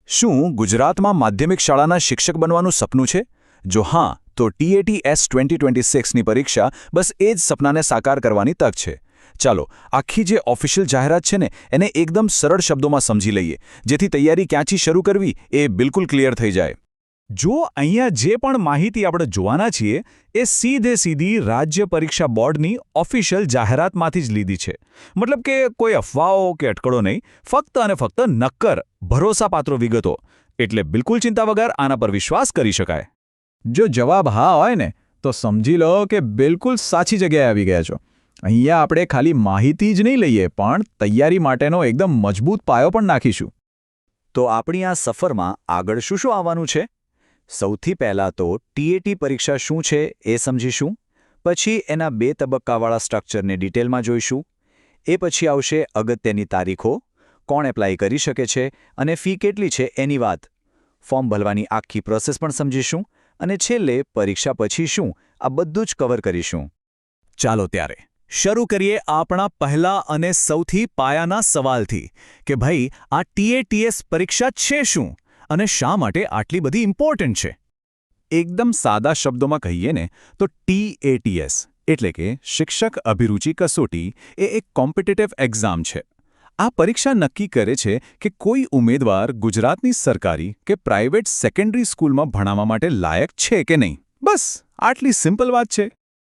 શું ગુજરાતમાં માધ્યમિક શાળાના શિક્ષક બનવાનું સપનું છે? જો હા, તો TAT-S 2026ની પરીક્ષા બસ એ જ સપનાને સાકાર કરવાની તક છે. ચાલો, આખી જે ઓફિશિયલ જાહેરાત છે ને એને એકદમ સરળ શબ્દોમાં સમજી લઈએ, જેથી તૈયારી ક્યાંથી શરૂ કરવી એ બિલકુલ ક્લિયર થઈ જાય. જો અહીંયા જે પણ માહિતી આપણે જોવાના છીએ એ સીધી રાજ્ય પરીક્ષા બોર્ડની ઓફિશિયલ જાહેરાતમાંથી જ લીધી છે. મતલબ કે કોઈ અફવાઓ કે અટકળો નહીં, ફક્ત અને ફક્ત નક્કર ભરોસાપાત્ર વિગતો. એટલે બિલકુલ ચિંતા વગર આના પર વિશ્વાસ કરી શકાય. જો જવાબ હા હોય ને તો સમજી લો કે બિલકુલ સાચી જગ્યાએ આવી ગયા છો. અહીંયા આપણે ખાલી માહિતી જ નહીં લઈએ પણ તૈયારી માટેનો એકદમ મજબૂત પાયો પણ નાખીશું. તો આપણી આ સફરમાં આગળ શું આવવાનું છે? સૌથી પહેલાં તો TAT પરીક્ષા શું છે એ સમજીશું. પછી એના 2 તબક્કાવાળા સ્ટ્રક્ચરને ડિટેલમાં જોઈશું. એ પછી આવશે અગત્યની તારીખો, કોણ એપ્લાય કરી શકે છે અને ફી કેટલી છે એની વાત. ફોર્મ ભરવાની આખી પ્રોસેસ પણ સમજીશું. અને છેલ્લે પરીક્ષા પછી શું, આ બધું જ કવર કરીશું. ચાલો ત્યારે શરૂ કરીએ આપણા પહેલા અને સૌથી પાયાના સવાલથી કે ભાઈ આ TAT-S પરીક્ષા છે શું અને શા માટે આટલી બધી ઇમ્પોર્ટન્ટ છે? એકદમ સાદા શબ્દોમાં કહીએ ને તો TAT-S એટલે કે શિક્ષક અભિરુચિ કસોટી એ એક કોમ્પિટિટિવ એક્ઝામ છે. આ પરીક્ષા નક્કી કરે છે કે કોઈ ઉમેદવાર ગુજરાતની સરકારી કે પ્રાઇવેટ સેકન્ડરી સ્કૂલમાં ભણાવવા માટે લાયક છે કે નહીં. બસ આટલી સિમ્પલ વાત છે.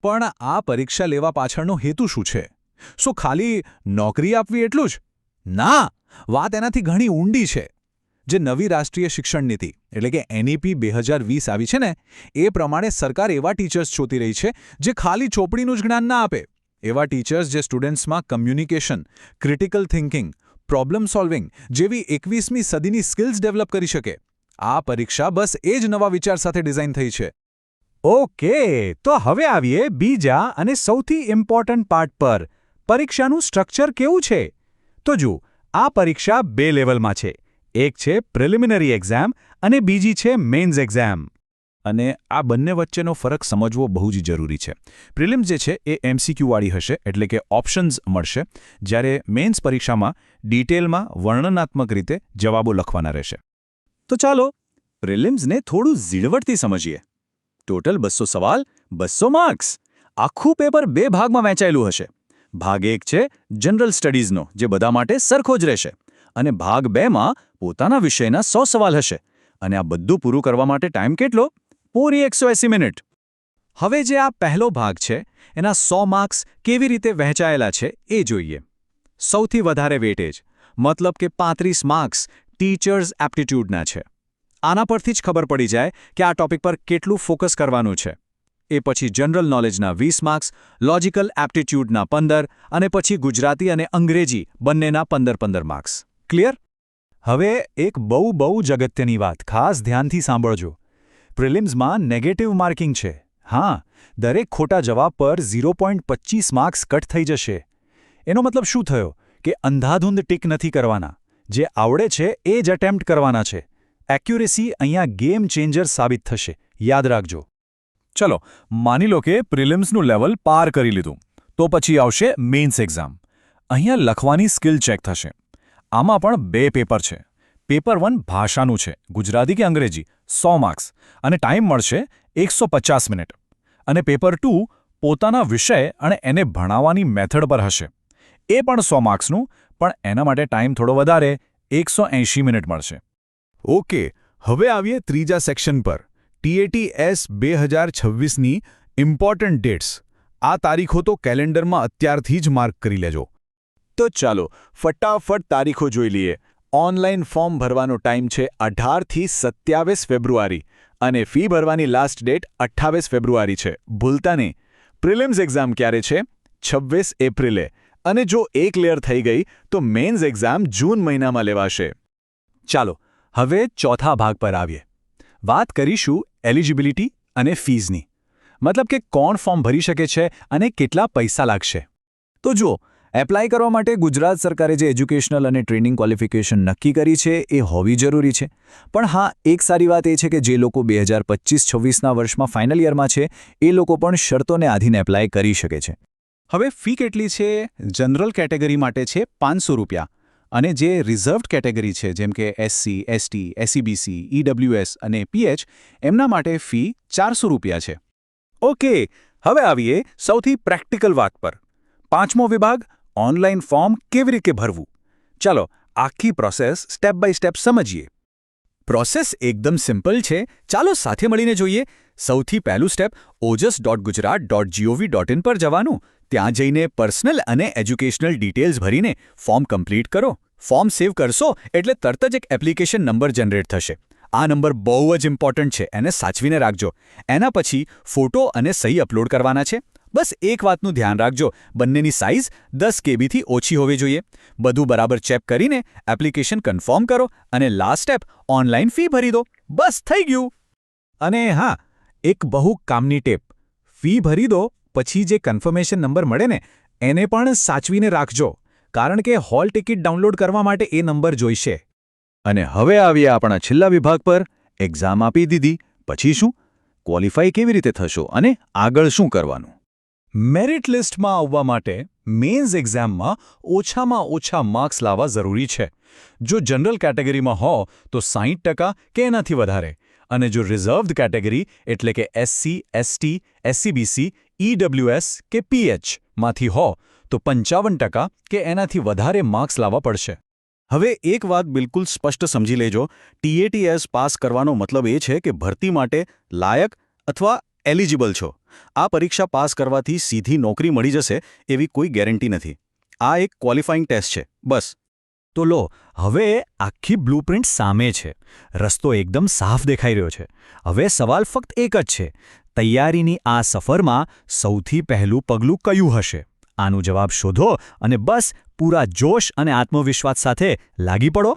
પણ આ પરીક્ષા લેવા પાછળનો હેતુ શું છે? શું ખાલી નોકરી આપવી એટલું જ? ના, વાત એનાથી ઘણી ઊંડી છે. જે નવી રાષ્ટ્રીય શિક્ષણ નીતિ એટલે કે NEP 2020 આવી છે ને એ પ્રમાણે સરકાર એવા ટીચર્સ શોધી રહી છે જે ખાલી ચોપડીનું જ જ્ઞાન ના આપે. એવા ટીચર્સ જે સ્ટુડન્ટ્સમાં communication, critical thinking, problem solving જેવી 21મી સદીની સ્કિલ્સ ડેવલપ કરી શકે. આ પરીક્ષા બસ એ જ નવા વિચાર સાથે ડિઝાઇન થઈ છે. ઓકે, તો હવે આવીએ બીજા અને સૌથી ઇમ્પોર્ટન્ટ પાર્ટ પર. પરીક્ષાનું સ્ટ્રક્ચર કેવું છે? તો જુઓ, આ પરીક્ષા 2 લેવલમાં છે. એક છે પ્રિલિમિનરી એક્ઝામ અને બીજી છે મેઇન્સ એક્ઝામ. અને આ બંને વચ્ચેનો ફરક સમજવો બહુ જ જરૂરી છે. પ્રિલિમ્સ જે છે એ MCQ વાળી હશે એટલે કે ઓપ્શન્સ મળશે, જ્યારે મેઇન્સ પરીક્ષામાં ડિટેલમાં વર્ણનાત્મક રીતે જવાબો લખવાના રહેશે. તો ચાલો પ્રિલિમ્સને થોડું ઝીણવટથી સમજીએ. ટોટલ 200 સવાલ, 200 માર્ક્સ. આખું પેપર 2 ભાગમાં વહેંચાયેલું હશે. ભાગ 1 છે જનરલ સ્ટડીઝનો, જે બધા માટે સરખો જ રહેશે. અને ભાગ 2માં પોતાના વિષયના 100 સવાલ હશે. અને આ બધું પૂરું કરવા માટે ટાઈમ કેટલો? પૂરી 180 મિનિટ. હવે જે આ પહેલો ભાગ છે એના 100 માર્ક્સ કેવી રીતે વહેંચાયેલા છે એ જોઈએ. સૌથી વધારે વેટેજ મતલબ કે 35 માર્ક્સ ટીચર્સ એપ્ટિટ્યૂડના છે. આના પરથી જ ખબર પડી જાય કે આ ટોપિક પર કેટલું ફોકસ કરવાનું છે. એ પછી જનરલ નોલેજના 20 માર્ક્સ, લોજિકલ એપ્ટિટ્યૂડના 15 અને પછી ગુજરાતી અને અંગ્રેજી બંનેના 15 માર્ક્સ. ક્લિયર? હવે એક બહુ જ અગત્યની વાત ખાસ ધ્યાનથી સાંભળજો. પ્રિલિમ્સમાં નેગેટિવ માર્કિંગ છે. હા, દરેક ખોટા જવાબ પર 0.25 માર્ક્સ કટ થઈ જશે. એનો મતલબ શું થયો કે અંધાધૂંધ ટીક નથી કરવાના. જે આવડે છે એ જ એટેમ્પ્ટ કરવાના છે. એક્યુરેસી અહીંયા ગેમ ચેન્જર સાબિત થશે. યાદ રાખજો. ચલો, માની લો કે પ્રિલિમ્સનું લેવલ પાર કરી લીધું. તો પછી આવશે મેઇન્સ એક્ઝામ. અહીંયા લખવાની સ્કિલ ચેક થશે. આમાં પણ 2 પેપર છે. પેપર 1 ભાષાનું છે, ગુજરાતી કે અંગ્રેજી, 100 માર્ક્સ અને ટાઈમ મળશે 150 મિનિટ. અને પેપર 2 પોતાના વિષય અને એને ભણાવવાની મેથડ પર હશે. એ પણ 100 માર્ક્સનું, પણ એના માટે ટાઈમ થોડો વધારે, 180 મિનિટ મળશે. ઓકે, હવે આવીએ ત્રીજા સેક્શન પર. TAT-S 2026ની important dates. આ તારીખો તો કેલેન્ડરમાં અત્યારથી જ માર્ક કરી લેજો. તો ચાલો ફટાફટ તારીખો જોઈ લઈએ. ઓનલાઈન ફોર્મ ભરવાનો ટાઈમ છે 18 થી 27 ફેબ્રુઆરી અને ફી ભરવાની લાસ્ટ ડેટ 28 ફેબ્રુઆરી છે. ભૂલતા નહીં. પ્રિલિમ્સ એક્ઝામ ક્યારે છે? 26 એપ્રિલે. અને જો એક લેયર થઈ ગઈ તો મેઇન્સ એક્ઝામ જૂન મહિનામાં લેવાશે. ચાલો હવે ચોથા ભાગ પર આવીએ. વાત કરીશું એલિજિબિલિટી અને ફીઝની. મતલબ કે કોણ ફોર્મ ભરી શકે છે અને કેટલા પૈસા લાગશે. તો જુઓ, એપ્લાય કરવા માટે ગુજરાત સરકારે જે એજ્યુકેશનલ અને ટ્રેનિંગ ક્વોલિફિકેશન નક્કી કરી છે એ હોવી જરૂરી છે. પણ હા, એક સારી વાત એ છે કે જે લોકો 2025-26ના વર્ષમાં ફાઇનલ યરમાં છે એ લોકો પણ શરતોને આધીન એપ્લાય કરી શકે છે. હવે ફી કેટલી છે? જનરલ કેટેગરી માટે છે ₹500, અને જે રિઝર્વ્ડ કેટેગરી છે જેમ કે એસસી એસટી એસસીબીસી ઈડબ્લ્યુએસ અને પીએચ એમના માટે ફી ₹400 છે. ઓકે, હવે આવીએ સૌથી પ્રેક્ટિકલ વાત પર. 5મો વિભાગ, ઓનલાઈન ફોર્મ કેવી રીતે ભરવું. ચાલો આખી પ્રોસેસ સ્ટેપ બાય સ્ટેપ સમજીએ. પ્રોસેસ એકદમ સિમ્પલ છે. ચાલો સાથે મળીને જોઈએ. સૌથી પહેલું સ્ટેપ ojs.gujarat.gov.in પર જવાનું. ત્યાં જઈને પર્સનલ અને એજ્યુકેશનલ ડિટેલ્સ ભરીને ફોર્મ કમ્પ્લીટ કરો. ફોર્મ સેવ કરશો એટલે તરત જ એક એપ્લિકેશન નંબર જનરેટ થશે. આ નંબર બહુ જ ઇમ્પોર્ટન્ટ છે, એને સાચવીને રાખજો. એના પછી ફોટો અને સહી અપલોડ કરવાના છે. બસ એક વાતનું ધ્યાન રાખજો, બંનેની સાઇઝ 10 KBથી ઓછી હોવી જોઈએ. બધું બરાબર ચેક કરીને એપ્લિકેશન કન્ફર્મ કરો અને લાસ્ટ સ્ટેપ ઓનલાઈન ફી ભરી દો. બસ થઈ ગયું. અને હા, એક બહુ કામની ટેપ. ફી ભરી દો પછી જે કન્ફર્મેશન નંબર મળે ને એને પણ સાચવીને રાખજો, કારણ કે હોલ ટિકિટ ડાઉનલોડ કરવા માટે એ નંબર જોઈશે. અને હવે આવીએ આપણા છેલ્લા વિભાગ પર. એક્ઝામ આપી દીધી પછી શું? ક્વોલિફાય કેવી રીતે થશો અને આગળ શું કરવાનું? મેરિટ લિસ્ટમાં આવવા માટે મેઇન્સ એક્ઝામમાં ઓછામાં ઓછા માર્ક્સ લાવવા જરૂરી છે. જો જનરલ કેટેગરીમાં હો તો 60% કે એનાથી વધારે, અને જો રિઝર્વ્ડ કેટેગરી એટલે કે એસસી એસટી એસસીબીસી ઈડબ્લ્યુએસ કે પીએચ માંથી હો તો 55% કે એનાથી વધારે માર્ક્સ લાવવા પડશે. હવે એક વાત બિલકુલ સ્પષ્ટ સમજી લેજો. TATS પાસ કરવાનો મતલબ એ છે કે ભરતી માટે લાયક અથવા એલિજિબલ છો. આ પરીક્ષા પાસ કરવાથી સીધી નોકરી મળી જશે એવી કોઈ ગેરંટી નથી. આ એક ક્વોલિફાઇંગ ટેસ્ટ છે, બસ. તો લો, હવે આખી બ્લુપ્રિન્ટ સામે છે. રસ્તો એકદમ સાફ દેખાઈ રહ્યો છે. હવે સવાલ ફક્ત એક જ છે. તૈયારીની આ સફરમાં સૌથી પહેલું પગલું કયું હશે? આનો જવાબ શોધો અને બસ પૂરા જોશ અને આત્મવિશ્વાસ સાથે લાગી પડો.